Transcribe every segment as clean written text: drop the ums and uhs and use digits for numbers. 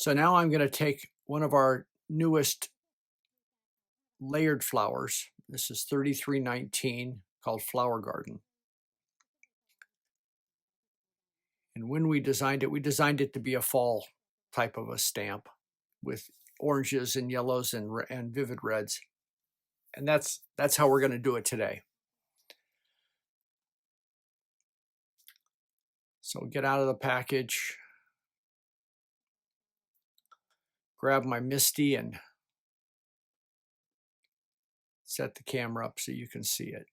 So now I'm going to take one of our newest layered flowers. This is 3319, called Flower Garden. And when we designed it to be a fall type of a stamp with oranges and yellows and vivid reds. And that's how we're going to do it today. So get out of the package, grab my Misty and set the camera up so you can see it.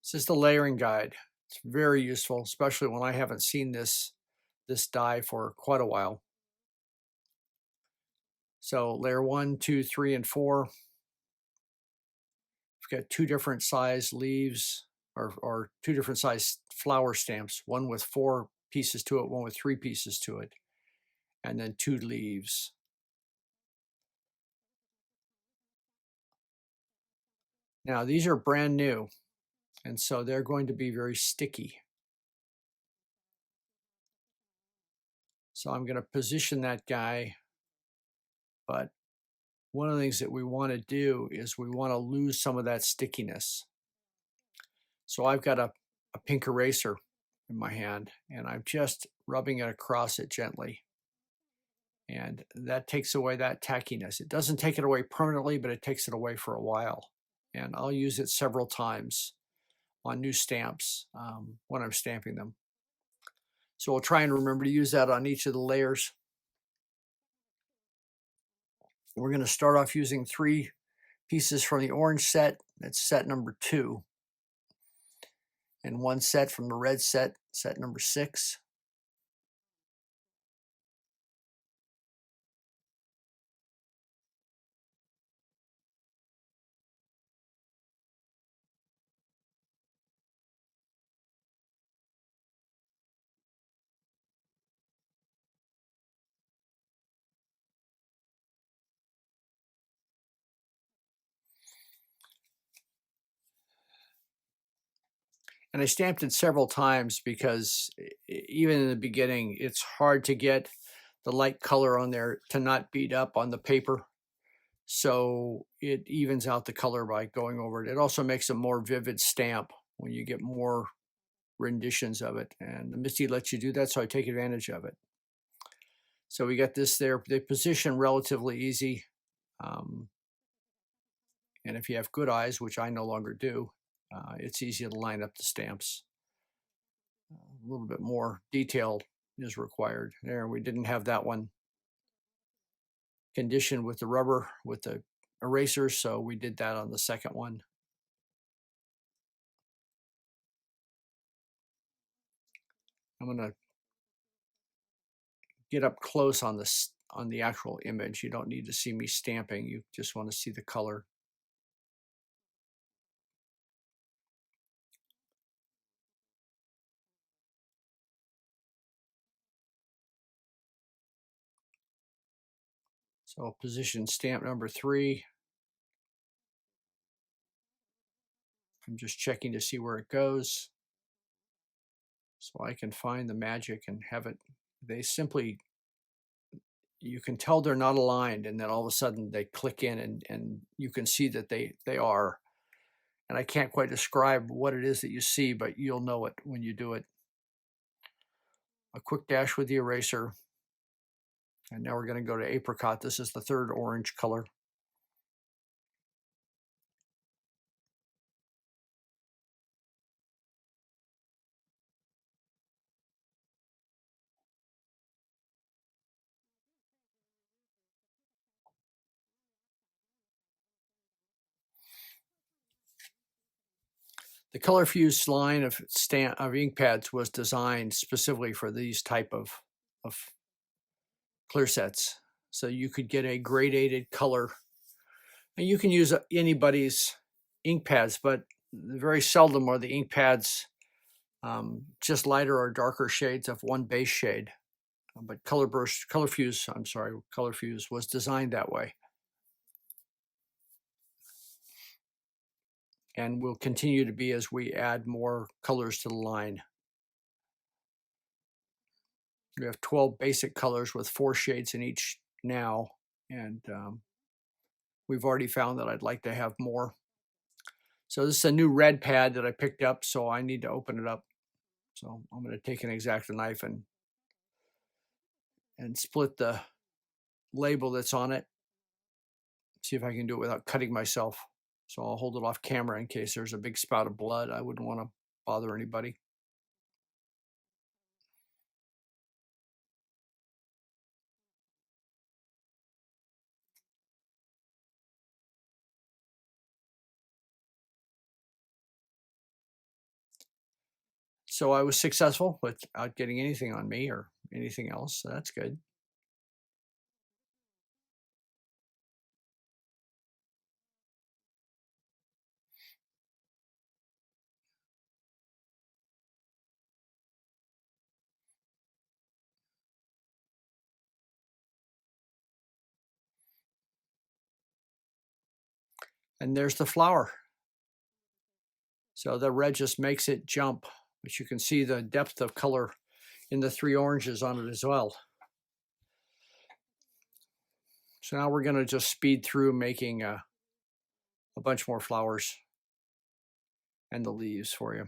This is the layering guide. It's very useful, especially when I haven't seen this die for quite a while. So layer 1, 2, 3, and 4. We've got two different size leaves or two different size flower stamps, one with 4 pieces to it, one with 3 pieces to it, and then 2 leaves. Now these are brand new, and so they're going to be very sticky. So I'm going to position that guy, but one of the things that we want to do is we want to lose some of that stickiness. So I've got a pink eraser in my hand, and I'm just rubbing it across it gently. And that takes away that tackiness. It doesn't take it away permanently, but it takes it away for a while. And I'll use it several times on new stamps when I'm stamping them. So we'll try and remember to use that on each of the layers. We're going to start off using 3 pieces from the orange set. That's set number 2. And 1 set from the red set, set number 6. And I stamped it several times because even in the beginning, it's hard to get the light color on there to not beat up on the paper. So it evens out the color by going over it. It also makes a more vivid stamp when you get more renditions of it. And the Misty lets you do that, so I take advantage of it. So we got this there. They position relatively easy. And if you have good eyes, which I no longer do, it's easy to line up the stamps. A little bit more detail is required. There, we didn't have that one conditioned with the rubber, with the eraser, so we did that on the second one. I'm going to get up close on the actual image. You don't need to see me stamping. You just want to see the color. So position stamp number 3. I'm just checking to see where it goes, so I can find the magic and have it. They simply, you can tell they're not aligned, and then all of a sudden they click in, and you can see that they are. And I can't quite describe what it is that you see, but you'll know it when you do it. A quick dash with the eraser. And now we're going to go to apricot. This is the 3rd orange color. The Color Fuse line of ink pads was designed specifically for these type of clear sets. So you could get a gradated color. And you can use anybody's ink pads, but very seldom are the ink pads just lighter or darker shades of one base shade. but Color Fuse was designed that way, and will continue to be as we add more colors to the line. We have 12 basic colors with 4 shades in each now, and we've already found that I'd like to have more. So this is a new red pad that I picked up, so I need to open it up. So I'm going to take an X-Acto knife and split the label that's on it. See if I can do it without cutting myself. So I'll hold it off camera in case there's a big spout of blood. I wouldn't want to bother anybody. So I was successful without getting anything on me or anything else. So that's good. And there's the flower. So the red just makes it jump, but you can see the depth of color in the 3 oranges on it as well. So now we're going to just speed through making a bunch more flowers and the leaves for you.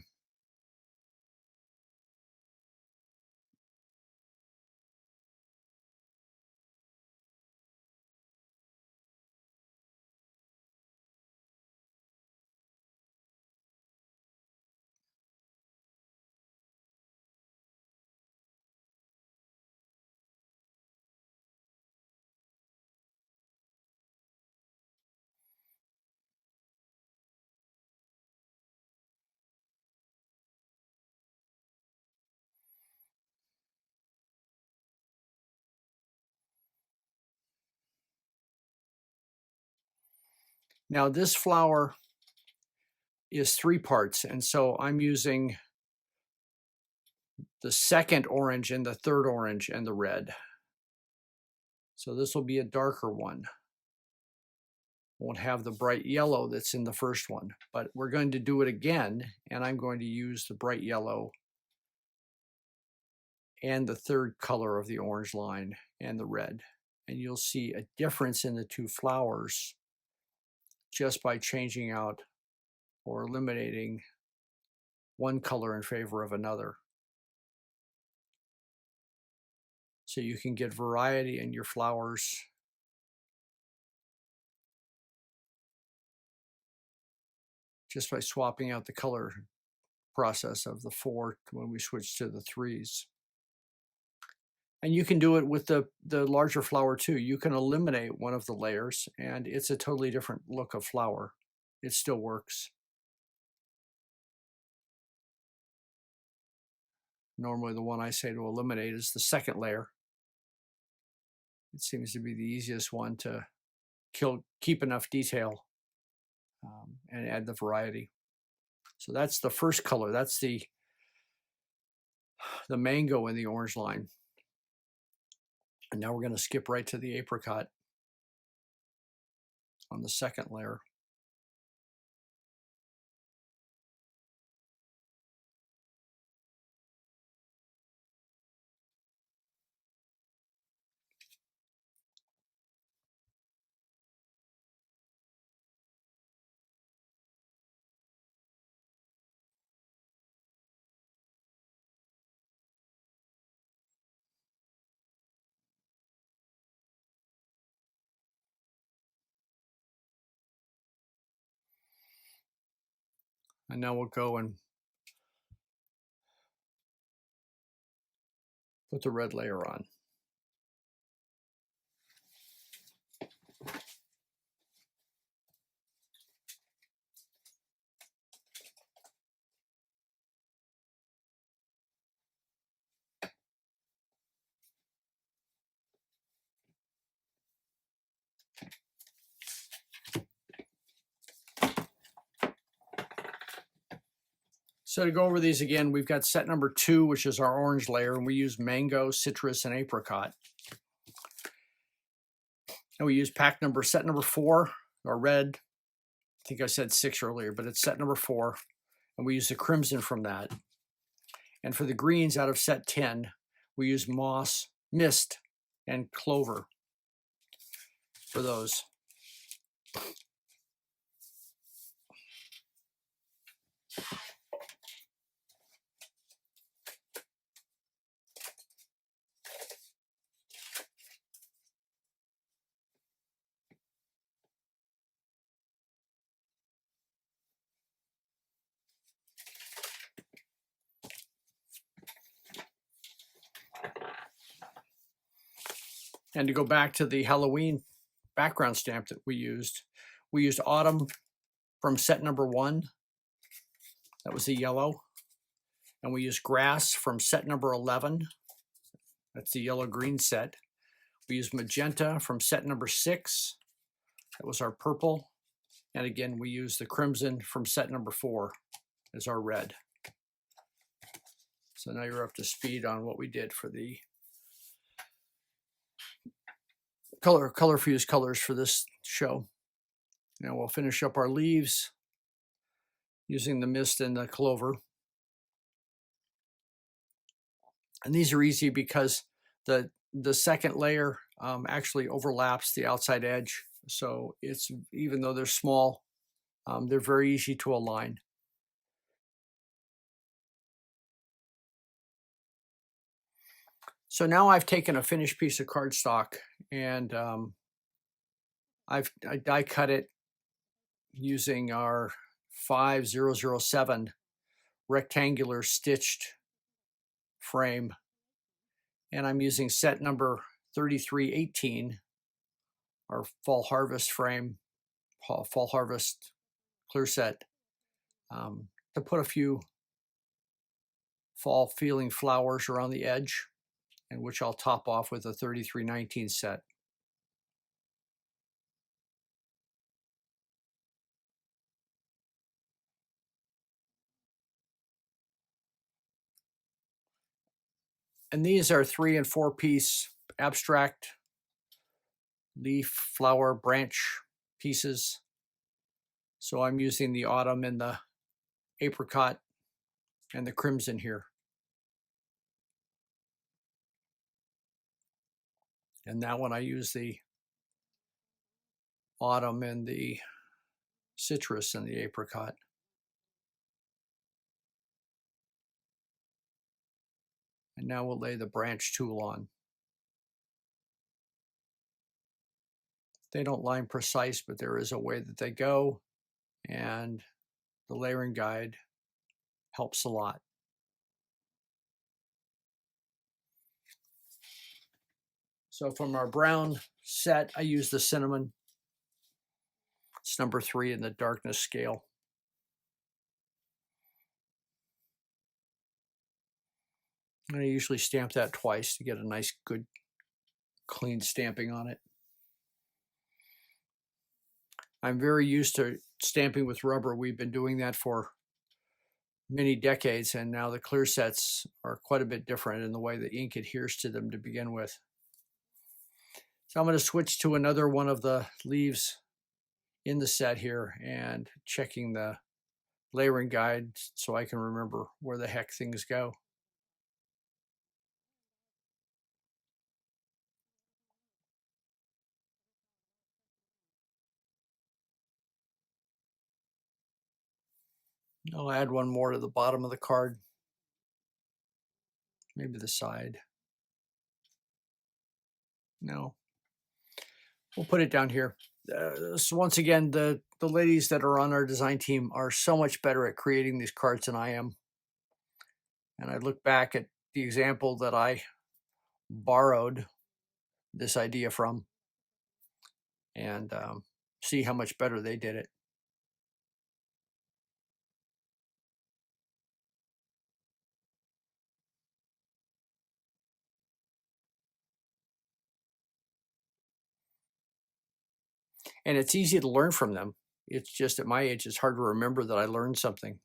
Now this flower is 3 parts, and so I'm using the 2nd orange and the 3rd orange and the red. So this will be a darker one. Won't have the bright yellow that's in the first one, but we're going to do it again, and I'm going to use the bright yellow and the 3rd color of the orange line and the red. And you'll see a difference in the 2 flowers just by changing out or eliminating one color in favor of another. So you can get variety in your flowers. Just by swapping out the color process of the 4 when we switch to the 3s. And you can do it with the larger flower too. You can eliminate one of the layers and it's a totally different look of flower. It still works. Normally the one I say to eliminate is the 2nd layer. It seems to be the easiest one to keep enough detail and add the variety. So that's the first color. That's the mango in the orange line. And now we're going to skip right to the apricot on the 2nd layer. And now we'll go and put the red layer on. So to go over these again, we've got set number 2, which is our orange layer, and we use mango, citrus, and apricot. And we use set number 4, our red. I think I said 6 earlier, but it's set number 4. And we use the crimson from that. And for the greens out of set 10, we use moss, mist, and clover for those. And to go back to the Halloween background stamp that we used autumn from set number 1. That was the yellow. And we used grass from set number 11. That's the yellow-green set. We used magenta from set number 6. That was our purple. And again, we used the crimson from set number 4 as our red. So now you're up to speed on what we did for the color fuse colors for this show. Now we'll finish up our leaves using the mist and the clover. And these are easy because the second layer actually overlaps the outside edge. So it's, even though they're small, they're very easy to align. So now I've taken a finished piece of cardstock and I die cut it using our 5007 rectangular stitched frame. And I'm using set number 3318, our fall harvest frame, fall harvest clear set, to put a few fall feeling flowers around the edge, and which I'll top off with a 3319 set. And these are 3 and 4 piece abstract leaf, flower, branch pieces. So I'm using the autumn and the apricot and the crimson here. And that one I use the autumn and the citrus and the apricot. And now we'll lay the branch tool on. They don't line precise, but there is a way that they go, and the layering guide helps a lot. So from our brown set, I use the cinnamon. It's number 3 in the darkness scale. And I usually stamp that twice to get a nice, good, clean stamping on it. I'm very used to stamping with rubber. We've been doing that for many decades, and now the clear sets are quite a bit different in the way the ink adheres to them to begin with. So I'm going to switch to another one of the leaves in the set here and checking the layering guide so I can remember where the heck things go. I'll add one more to the bottom of the card, maybe the side. No, we'll put it down here. So once again, the ladies that are on our design team are so much better at creating these cards than I am. And I look back at the example that I borrowed this idea from and see how much better they did it. And it's easy to learn from them. It's just at my age, it's hard to remember that I learned something.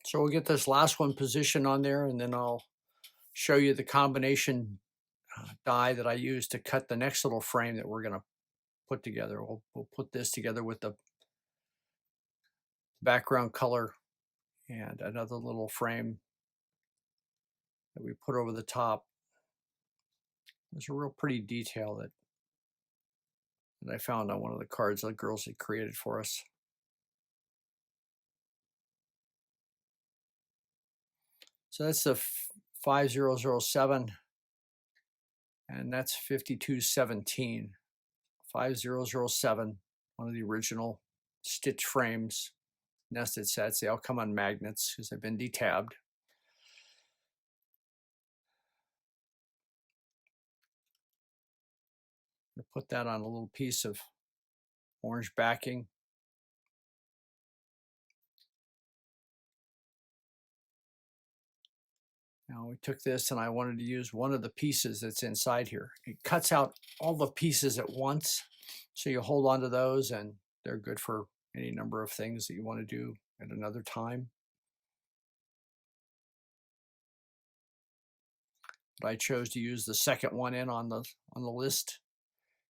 So we'll get this last one positioned on there, and then I'll show you the combination die that I use to cut the next little frame that we're going to put together. We'll put this together with the background color and another little frame that we put over the top. There's a real pretty detail that I found on one of the cards the girls had created for us. So that's the 5007, and that's 5217. 5007, one of the original stitch frames, nested sets. They all come on magnets because they've been detabbed. I'm going to put that on a little piece of orange backing. Now we took this and I wanted to use one of the pieces that's inside here. It cuts out all the pieces at once, so you hold on to those and they're good for any number of things that you want to do at another time. But I chose to use the second one in on the list,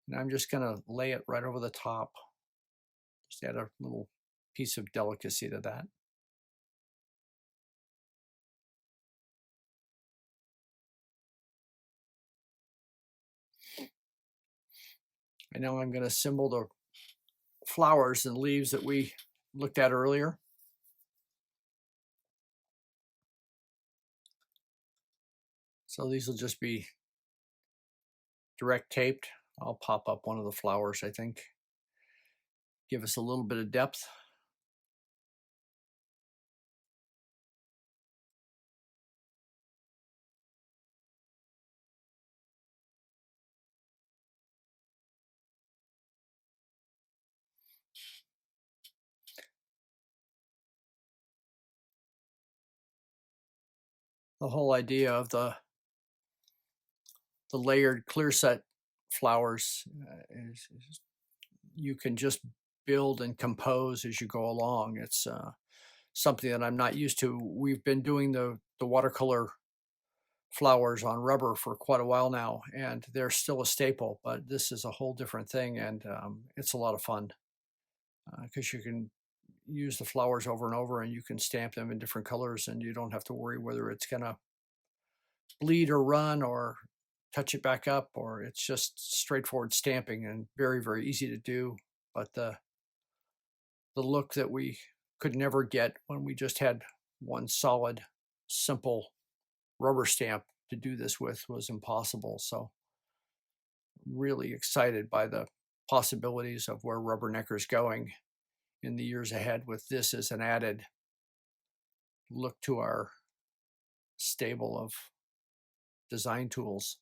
and I'm just going to lay it right over the top. Just add a little piece of delicacy to that. And now I'm going to assemble the flowers and leaves that we looked at earlier. So these will just be direct taped. I'll pop up one of the flowers, I think. Give us a little bit of depth. The whole idea of the layered clear set flowers is you can just build and compose as you go along. It's something that I'm not used to. We've been doing the watercolor flowers on rubber for quite a while now, and they're still a staple, but this is a whole different thing, and it's a lot of fun because you can use the flowers over and over, and you can stamp them in different colors, and you don't have to worry whether it's going to bleed or run or touch it back up, or it's just straightforward stamping and very, very easy to do. But the look that we could never get when we just had one solid, simple rubber stamp to do this with was impossible. So really excited by the possibilities of where Rubbernecker is going in the years ahead with this as an added look to our stable of design tools.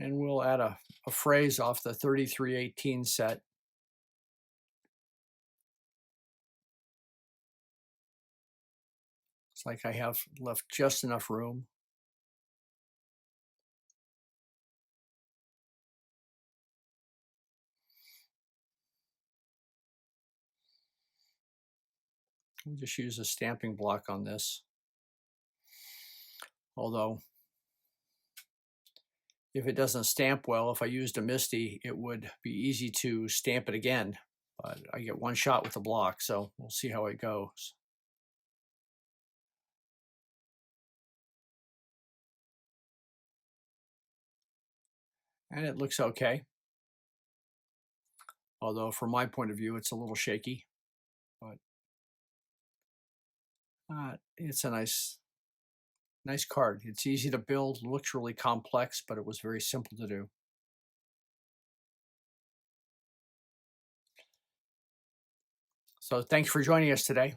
And we'll add a phrase off the 3318 set. It's like I have left just enough room. We'll just use a stamping block on this. Although, if it doesn't stamp well, if I used a MISTI, it would be easy to stamp it again. But I get one shot with the block, so we'll see how it goes. And it looks okay. Although from my point of view, it's a little shaky. But it's a nice card. It's easy to build, looks really complex, but it was very simple to do. So thanks for joining us today.